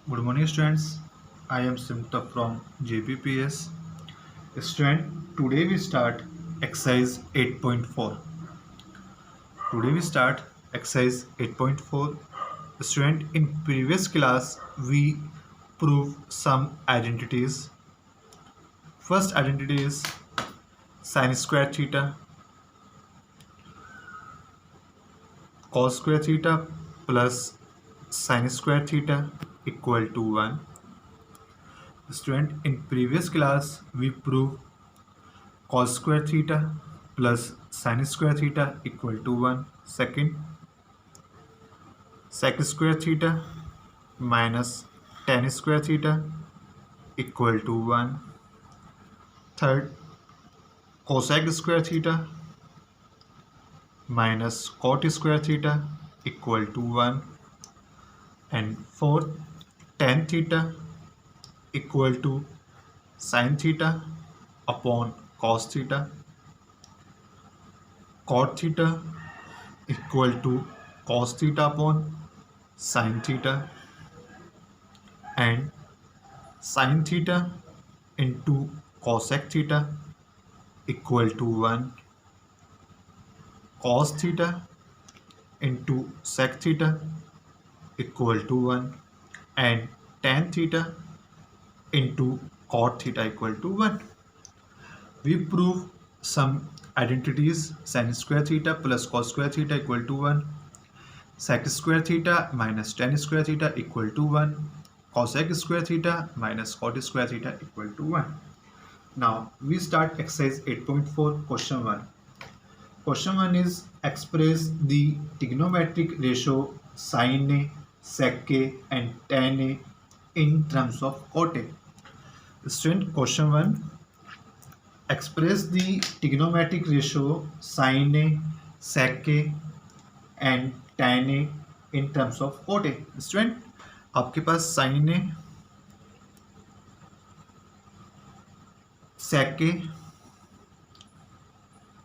Good morning, students. I am Simta from JPPS. Student, today we start exercise 8.4. Today we start exercise 8.4. Student, in previous class we prove some identities. First identity is sin square theta cos square theta plus sin square theta equal to 1. Student, in previous class we prove cos square theta plus sin square theta equal to 1. Second, sec square theta minus tan square theta equal to 1. Third, cosec square theta minus cot square theta equal to 1. And fourth, tan theta equal to sin theta upon cos theta, cot theta equal to cos theta upon sin theta, and sin theta into cosec theta equal to 1. Cos theta into sec theta equal to 1, and tan theta into cot theta equal to 1. We prove some identities: sin square theta plus cos square theta equal to 1, sec square theta minus tan square theta equal to 1, cosec square theta minus cot square theta equal to 1. Now we start exercise 8.4. Question 1. Question 1 is express the trigonometric ratio sin A, sec A and tan A in terms of cot A. Student, question 1, express the trigonometric ratio sin A, sec A and tan A in terms of cot A. Student, आपके पास sin A, sec A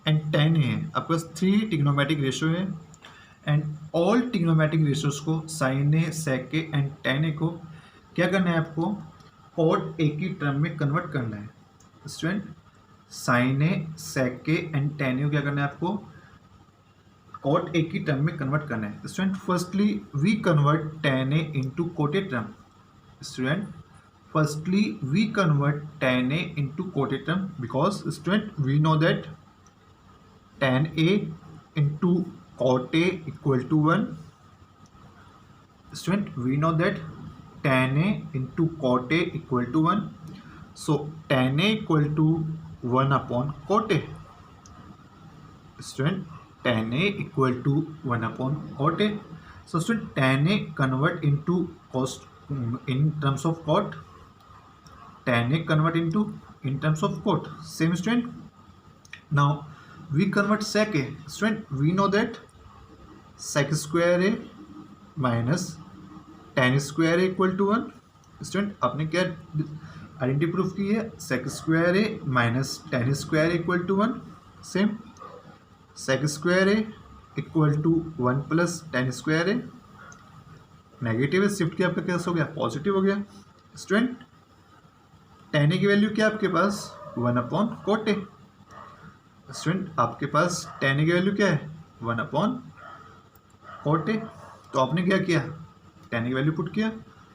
and tan A है. आपके पास 3 trigonometric ratio है and all trigonometric ratios को sin A, sec A and tan A को क्या करना है, आपको cot A की टर्म में कन्वर्ट करना है. Student, sin A, sec A and tan A को क्या करना है, आपको cot A की टर्म में कन्वर्ट करना है. Student, firstly we convert tan A into cot A term. Student, firstly we convert tan A into cot A term because student we know that tan A into cot A equal to 1. Student, we know that tan A into cot A equal to 1. So tan A equal to 1 upon cot A. Student, tan A equal to 1 upon cot A. So student, tan A convert into cost in terms of cot, tan A convert into in terms of cot. Same student. Now we convert sec A. Student, we know that sec square A minus tan square A equal to 1. Student, आपने क्या identity proof की है, sec square A minus tan square A equal to 1. Same sec square A equal to 1 plus tan square A. Negative shift किया, आपका कैसे हो गया, positive हो गया. स्टूडेंट, tan A की वैल्यू क्या आपके पास 1 अपॉन cot A. स्टूडेंट, आपके पास tan A की वैल्यू क्या है 1 अपॉन cot A. तो आपने क्या किया, tan A की वैल्यू पुट किया.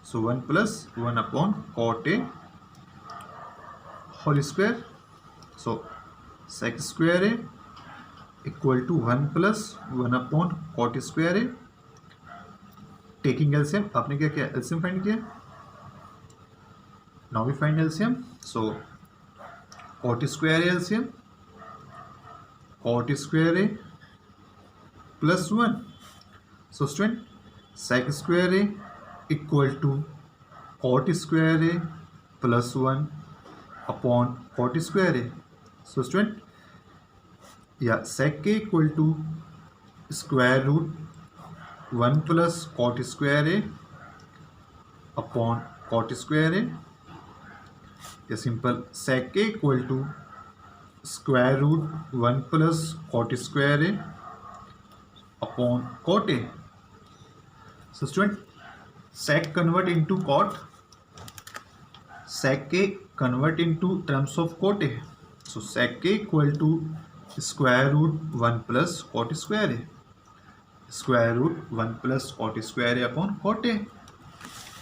So 1 plus 1 upon cot A whole square. So sec square A equal to 1 plus 1 upon cot square A. Taking LCM, आपने क्या किया, एलसीएम फाइंड किया. Now we find LCM. So cot square A LCM, cot square A plus 1. So student, sec square A equal to cot square A plus 1 upon cot square A. So student, yeah, sec A equal to square root 1 plus cot square A upon cot square A. Yeah, simple. Sec A equal to square root 1 plus cot square A upon cot A. So student, sec convert into cot, sec a convert into terms of cot a. So sec a equal to square root 1 plus cot square a, square root 1 plus cot square a upon cot a.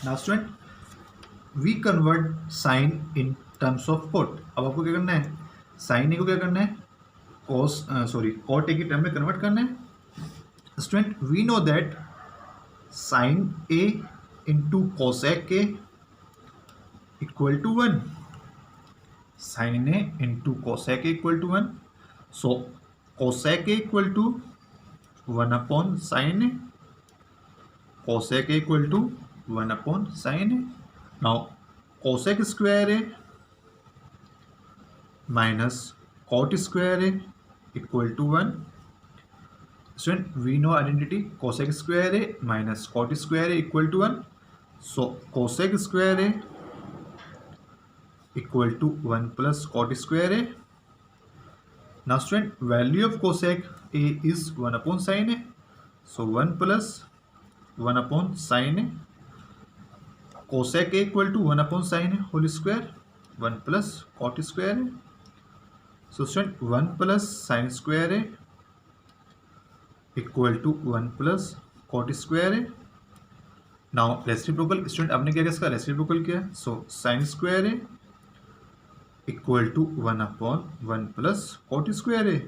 Now student, we convert sin in terms of cot. अब आपको क्या करना है, sin a को क्या करना है, cos cot a की टर्म में कन्वर्ट करना है. Student, we know that sin a into cosec a equal to 1. sin a into cosec a equal to 1. So cosec a equal to 1 upon sin a. Cosec a equal to 1 upon sin a. Now cosec square a minus cot square a equal to 1. Student, we know identity cosec square a minus cot square a equal to 1. So cosec square a equal to 1 plus cot square a. Now student, value of cosec a is 1 upon sin a. So 1 plus 1 upon sin a. Cosec a equal to 1 upon sin a whole square, 1 plus cot square a. So student, 1 plus sin square a equal to 1 plus cot square है. Now reciprocal, student आपने क्या किया, इसका reciprocal किया. So sine square है equal to 1 upon 1 plus cot square है.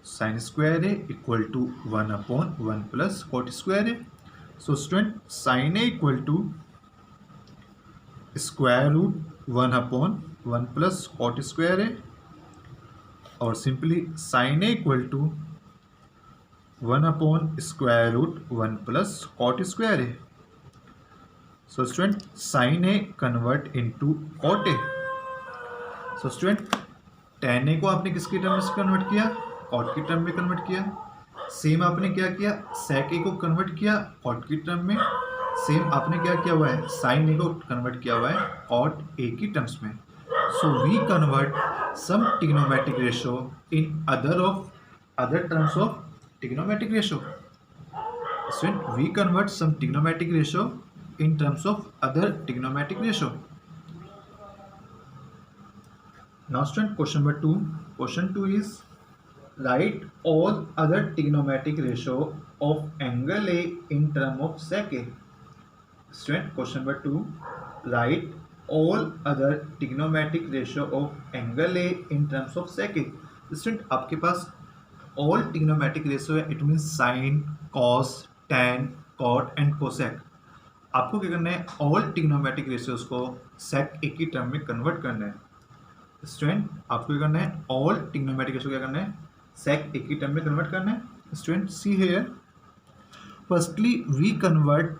Sine square है equal to 1 upon 1 plus cot square है. So student, sine A equal to square root 1 upon 1 plus cot square है, और simply sine A equal to 1 upon square root 1 plus cot square a. So student, sin a convert into cot a. So student, tan a को आपने किसकी term में convert किया, cot की term में convert किया. सेम आपने क्या किया, sec a को कन्वर्ट किया cot की टर्म में. सेम आपने क्या किया हुआ है, sin a को कन्वर्ट किया हुआ है cot a की टर्म्स में. So we convert some trigonometric ratio in other terms of trigonometric ratio. Student, we convert some trigonometric ratio in terms of other trigonometric ratio. Now student, question number 2. Question 2 is write all other trigonometric ratio of angle A in term of sec A. Student, question number 2, write all other trigonometric ratio of angle A in terms of sec A. Student, आपके पास all trigonometric ratio है, it mean sine, cos, tan, cot and cosec. आपको क्या करना है, all trigonometric ratios को सेक ए की term में कन्वर्ट करना है. स्टूडेंट, आपको क्या करना है, ऑल ट्रिग्नोमेट्रिक रेशियो क्या करना है, सेक ए की टर्म में कन्वर्ट करना है. Student, see here, firstly we convert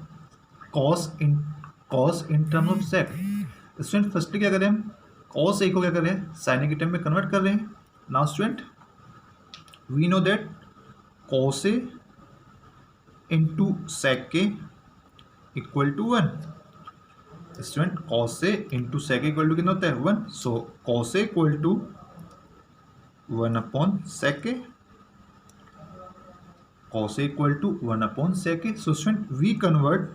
cos in term of sec. Student, firstly क्या करें हम, कॉस ए को क्या करें, साइन ए की टर्म में कन्वर्ट कर रहे हैं. Now student, we know that cos a into sec a equal to 1. Student, cos a into sec a equal to कितना होता है, 1. सो cos a equal to 1 upon sec a. cos a equal to 1 upon sec a. So student, we convert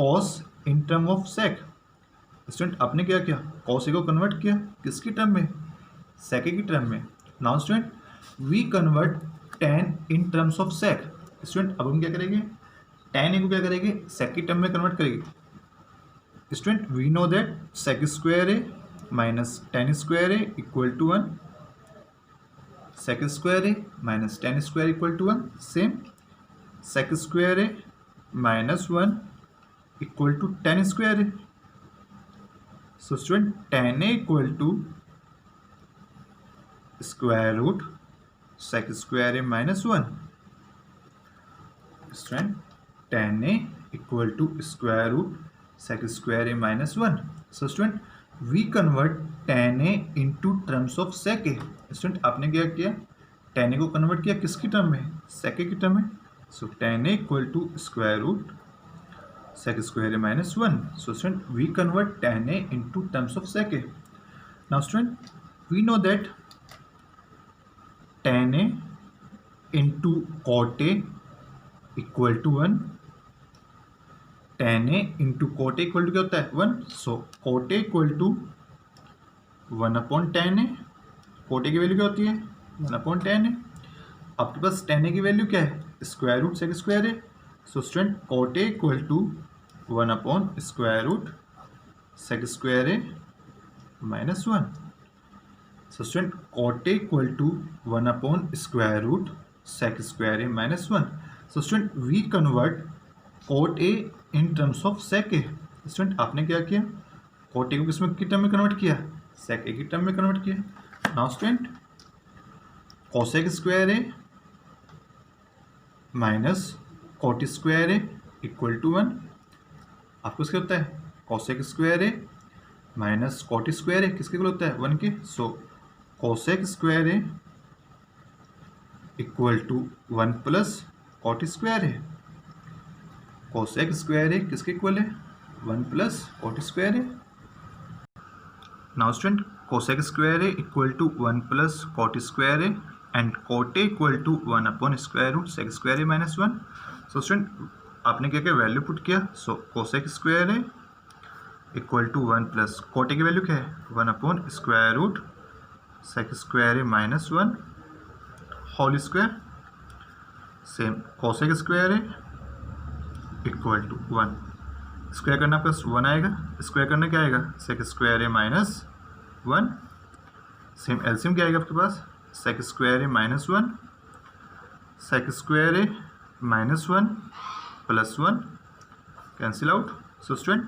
cos in term of sec. Student, आपने क्या किया, cos a को convert किया किसकी term में, sec a की टर्म में. Now student, we convert tan in terms of sec. Student, अब हम क्या करेंगे, tan a को क्या करेंगे, sec की टर्म में कन्वर्ट करेंगे. Student, we know that sec square a minus tan square a equal to 1. sec square a minus tan square equal to 1. Same sec square a minus 1 equal to tan square a. So student, tan a equal to square root sec square a minus 1. Student, tan a equal to square root sec square a minus 1. So student, we convert tan a into terms of sec a. Student, आपने क्या किया, tan a को convert किया किसकी term में, sec a की term में. So tan a equal to square root sec square a minus 1. So student, we convert tan a into terms of sec a. Now student, we know that tan a into cot a equal to 1. tan a into cot A equal to क्या होता है 1. So cot A equal to 1/tan a. Cot ए की value क्या होती है 1/tan a. आपके पास tan a की वैल्यू क्या है स्क्वायर रूट सेक स्क्वायर है. So student cot A equal to 1/√सेक square A -1. So student cot A equal to 1/√sec square a -1. So student we convert cot A in terms of sec A. Student आपने क्या किया cot A को किस में की term में convert किया सेक ए की टर्म में कन्वर्ट किया. Now student cosec square A minus cot square A equal to 1. आपको क्या होता है cosec square A minus cot square A किसके इक्वल होता है 1 के. So cosec square A equal to 1 plus cot square A. Cosec square A किसके equal है 1 plus cot square A. Now student cosec square A equal to 1 plus cot square A and cot A equal to 1/√sec square a -1. So student आपने क्या क्या value put किया. So cosec square A equal to 1 plus cot ए की value क्या है 1/√sec square a -1 whole square. Same cosec square A equal to 1 square करना plus 1 आएगा. Square करना क्या आएगा सेक स्क्वायर ए -1. सेम एलसीएम क्या आएगा आपके पास sec square A -1 sec square A -1 plus 1 cancel out. So student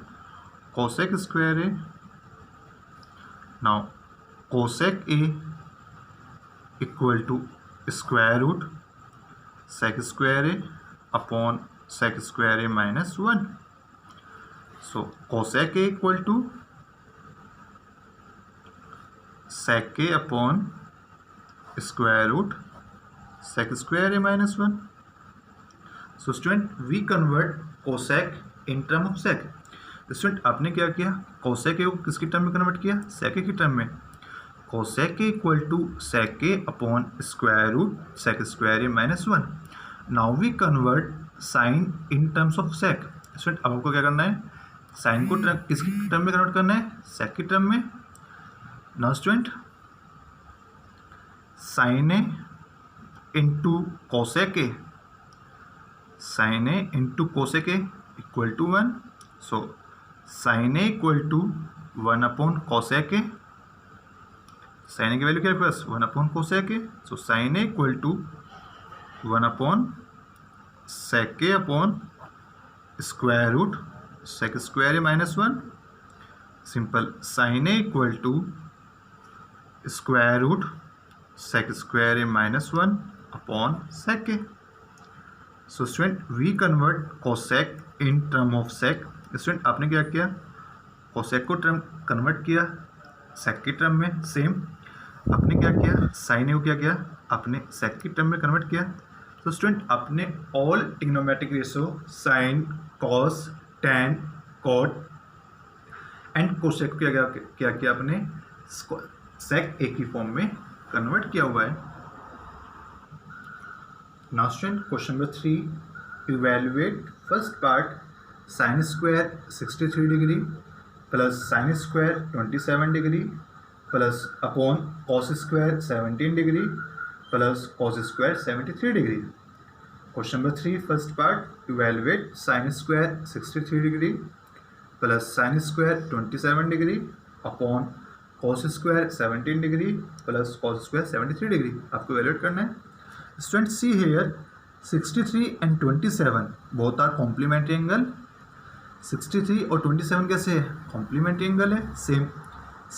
cosec square A now cosec A equal to square root sec square A upon sec square A -1. So cosec A equal to sec A upon square root sec square A -1. So student we convert cosec in term of sec. Student आपने क्या किया cosec ए को किसकी term में convert किया सेक ए की term में. Cosec A equal to sec A upon square root sec square A -1. Now we convert sine in terms of sec. Student अब आपको क्या करना है साइन को किसकी टर्म में कन्वर्ट करना है सेक की टर्म में. Now student sine a into cosec a sine a into cosec A equal to 1. So sine A equal to 1/कोसेक ए. साइन ए की वैल्यू क्या है प्लस 1/कोसेक a. So sine A equal to 1/सेक a upon square root sec square A -1. Simple sine A equal to square root sec square A -1 upon sec a. So student we convert cosec in term of sec. Student आपने क्या किया cosec को term convert किया सेक की term में. Same आपने क्या किया साइन ए को क्या किया आपने सेक की टर्म में कन्वर्ट किया. तो स्टूडेंट आपने all trigonometric ratio sine cos tan cot and cosec को क्या किया आपने सेक ए की फॉर्म में कन्वर्ट किया हुआ है. Now student question number 3 evaluate first part sine square 63 degree plus sine square 27 degree plus upon cos square 17 degree plus cos square 73 degree. Question number 3 first part evaluate sine square 63 degree plus sine square 27 degree upon cos square 17 degree plus cos square 73 degree. आपको evaluate करना है. Student see here 63 and 27 both are complementary angle. 63 और 27 कैसे है complementary angle है. Same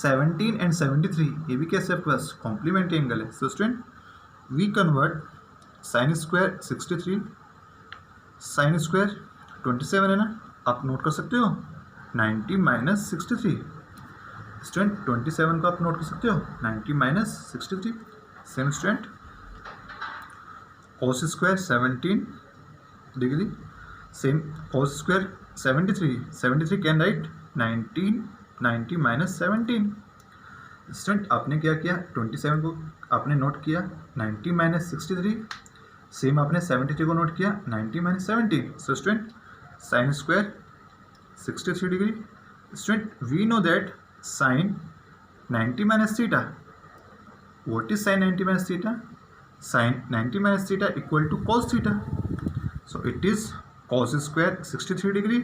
17 and 73 ये भी कैसे है प्लस कॉम्प्लीमेंट्री एंगल है. So student we convert sine square 63 sine square 27 है ना आप नोट कर सकते हो 90 माइनस 63. स्टूडेंट 27 को आप नोट कर सकते हो 90 minus 63. Same student cos square 17 degree same cos square 73 can write 90 minus 17. Student आपने क्या किया 27 को आपने नोट किया 90 माइनस 63. सेम आपने 73 को नोट किया 90 minus 17. So student sign square 63 degree. Student, we know that sine 90 minus theta. What is sine 90 minus theta? Sine 90 minus theta equal to cos theta. So it is cos square 63 degree.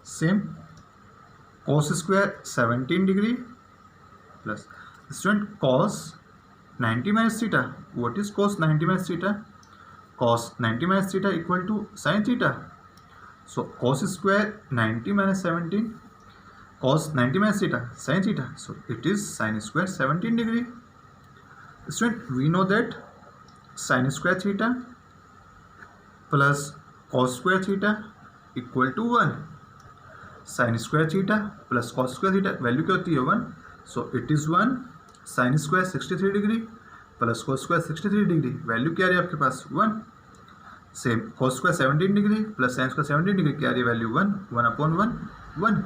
Same cos square 17 degree plus, student, cos 90 minus theta. What is cos 90 minus theta? Cos 90 minus theta equal to sin theta. So cos square 90 minus 17, cos 90 minus theta, sin theta. So it is sin square 17 degree. Student, we know that sin square theta plus cos square theta equal to 1. Sin square theta plus cos square theta value क्या होती है 1. So it is 1 sin square 63 degree plus cos square 63 degree value क्या आ रही है आपके पास 1. Same cos square 17 degree plus sin square 17 degree क्या आ रही है value 1. 1/1 1.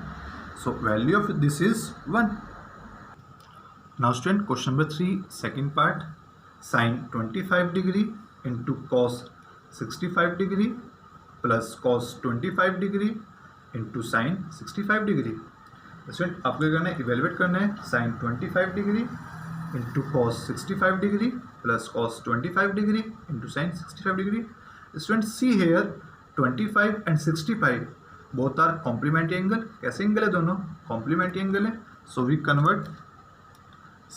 So value of this is 1. Now student, question number 3 second part. sin 25 degree into cos 65 degree plus cos 25 degree into sine 65 degree. Student, आपको करना है evaluate करना है sine 25 degree into cos 65 degree plus cos 25 degree into sine 65 degree. Student, see here 25 and 65 both are complementary angle. कैसे angle है दोनों? Complementary angle है. So we convert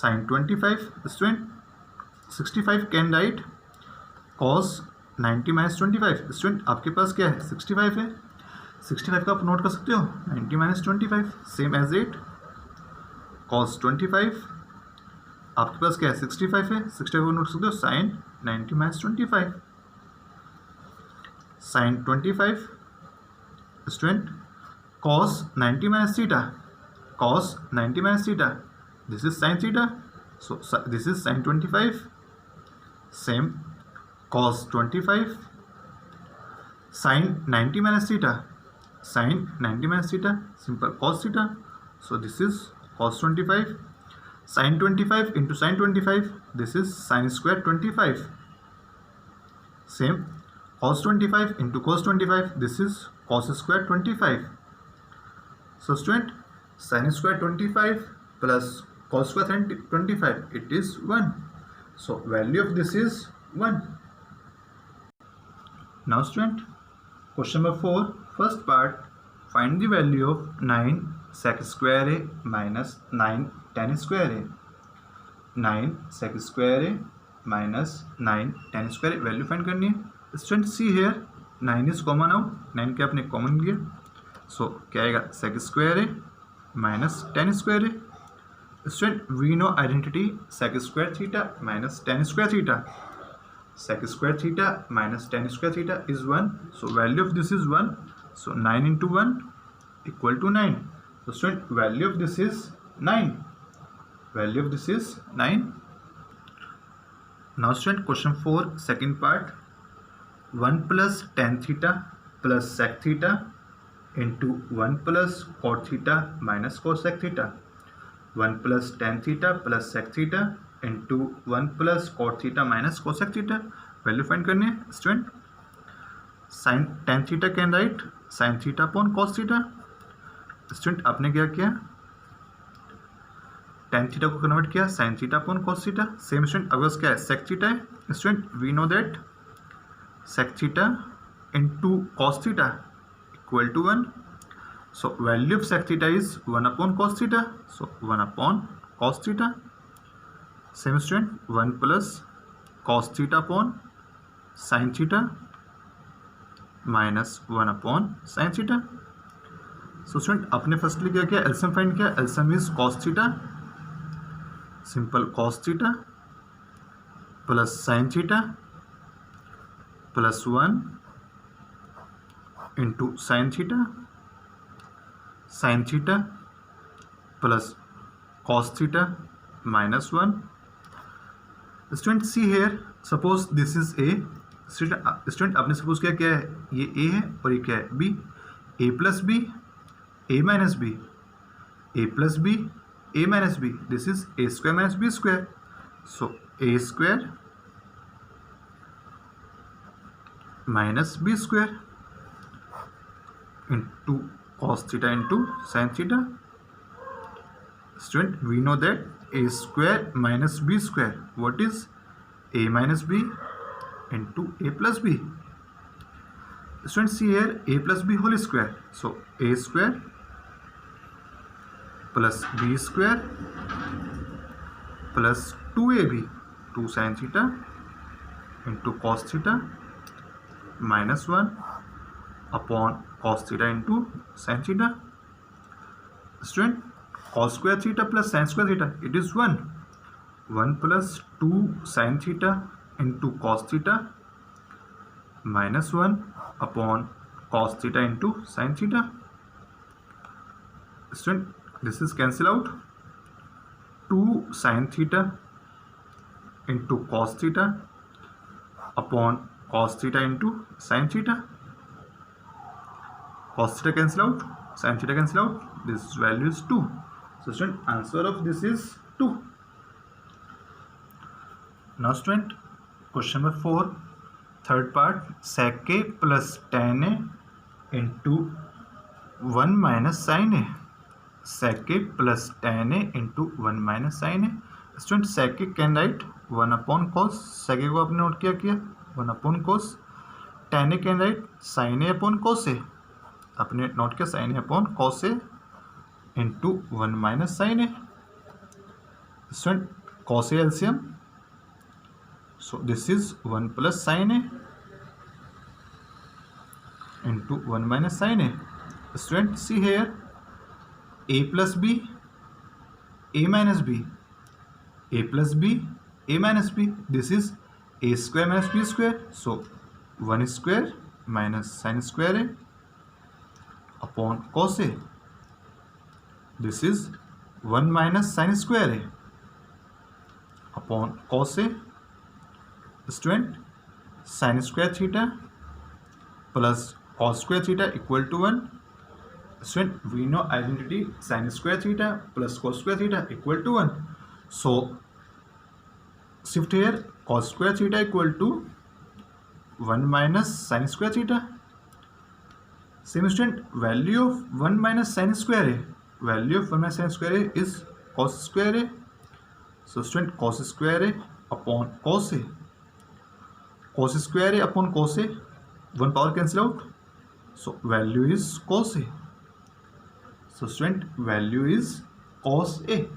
sine 25. Student, 65 can write cos 90 minus 25. Student, आपके पास क्या है 65 है. 65 का आप नोट कर सकते हो 90 minus 25 same as it cos 25. आपके पास क्या है 65 है. 65 को नोट कर सकते हो sine 90 minus 25 sine 25. Student, cos 90 minus theta cos 90 minus theta this is sine theta. So this is sine 25. Same cos 25 sine 90 minus theta sin 90 minus theta simple cos theta. So this is cos 25. Sin 25 into sin 25, this is sin square 25. Same cos 25 into cos 25, this is cos square 25. So student, sin square 25 plus cos square 25, it is 1. So value of this is 1. Now student, question number 4 first part. Find the value of 9 sec square a minus 9 tan square a. 9 sec square a minus 9 tan square a value find करनी है. Student, see here 9 is common out. 9 के आपने common लिया. सो क्या आएगा sec square a minus tan square a. Student, we know identity sec square theta minus tan square theta. sec square theta minus tan square theta is 1. So value of this is 1. So 9 into 1 equal to 9. So student, value of this is 9. Value of this is 9. Now student, question 4 second part. 1 plus tan theta plus sec theta into 1 plus cot theta minus cosec theta. 1 plus tan theta plus sec theta into 1 plus cot theta minus cosec theta value find करनी है. Student, sine tan theta can write sine theta upon cos theta. Student, आपने क्या किया tan theta को convert किया sine theta upon cos theta. Same student, अगर क्या है सेक थीटा है. Student, we know that sec theta into cos theta equal to 1. So value of sec theta is 1 upon cos theta. So 1 upon cos theta. Same student, 1 plus cos theta upon sine theta minus 1 upon sine theta. So student, आपने firstly क्या किया LCM find किया. LCM is cos theta simple cos theta plus sine theta plus 1 into sine theta plus cos theta minus 1. Student, see here suppose this is A. Student, आपने suppose क्या है ये A है और ये क्या है B. A plus B A minus B A plus B A minus B this is A square minus B square. So A square minus B square. into cos theta into sin theta. Student, we know that a square minus b square. What is a minus b into a plus b? Student, see here a plus b whole square. So a square plus b square plus 2ab, 2 sin theta into cos theta minus 1 upon cos theta into sin theta. Student, cos square theta plus sin square theta, it is 1. 1 plus 2 sin theta into cos theta minus 1 upon cos theta into sin theta. Student, this is cancel out. 2 sin theta into cos theta upon cos theta into sin theta. Cos theta cancel out, sin theta cancel out. This value is 2. So student, answer of this is 2. Now student, question number 4, third part, sec a plus tan a into 1 minus sin a. Sec a plus tan a into 1 minus sin a. Student, sec a can write 1 upon cos. Sec a को आपने note किया 1 upon cos. tan a can write sin a upon cos a. आपने note किया sin a upon cos a into 1 minus sin a. Student, cos a LCM. So this is 1 plus sin a into 1 minus sin a. Student, see here a plus b, a minus b, a plus b, a minus b. This is a square minus b square. So 1 square minus sin square a upon cos a. This is 1 minus sin square a upon cos a. Student, sin square theta plus cos square theta equal to 1. Student, we know identity sin square theta plus cos square theta equal to 1. So shift here, cos square theta equal to 1 minus sin square theta. Same student, value of 1 minus sin square a. Value of 1 minus sin square a is cos square a. So student, cos square a upon cos a. Cos square a upon cos a, 1 power cancel out. So value is cos a. So student, value is cos a.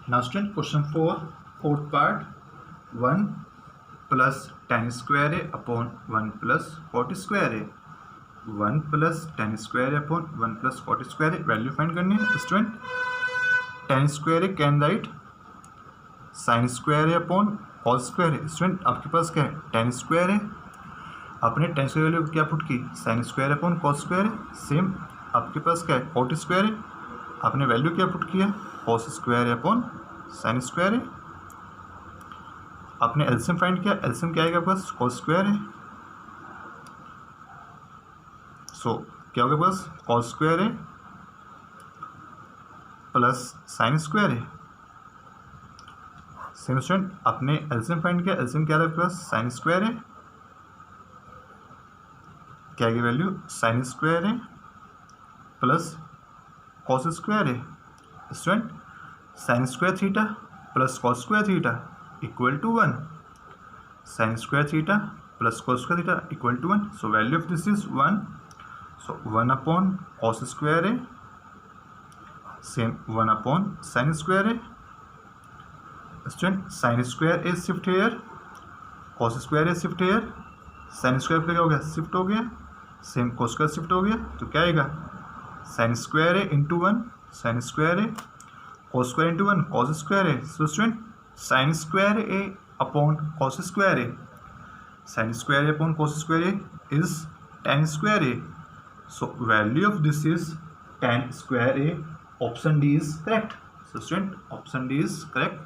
Now student, question 4, fourth part, 1 plus tan square a upon 1 plus cot square a. 1 plus tan square a upon 1 plus cot square a. Value find करनी है student. tan square a can write sin square a upon cos square a. student, आपके पास क्या है tan square a. आपने tan square value क्या put की sin square upon cos square a. Same आपके पास क्या है cot square a. आपने वैल्यू क्या पुट किया cos square a upon sin square a. आपने एलसीएम फाइंड किया, एलसीएम क्या आएगा आपके पास cos square a. सो क्या होगा बस cos square a plus sin square a. Same student, आपने एलसीएम फाइंड किया, एलसीएम क्या आपके पास sin square a. क्या आएगी value sin square a plus cos square a. Student, sin square theta plus cos square theta equal to 1. sin square theta plus cos square theta equal to 1. So value of this is 1. सो 1 upon cos square a, same 1 upon sin square a. Student, sin square a shift here, cos square a shift here, sin square पे क्या हो गया shift हो गया, same cos square shift हो गया. तो क्या आएगा sin square a into 1 sin square a, cos square into 1 cos square a. So student, sin square a upon cos square a, sin square a upon cos square a is tan square a. So value of this is tan square a. Option D is correct. So student, option D is correct.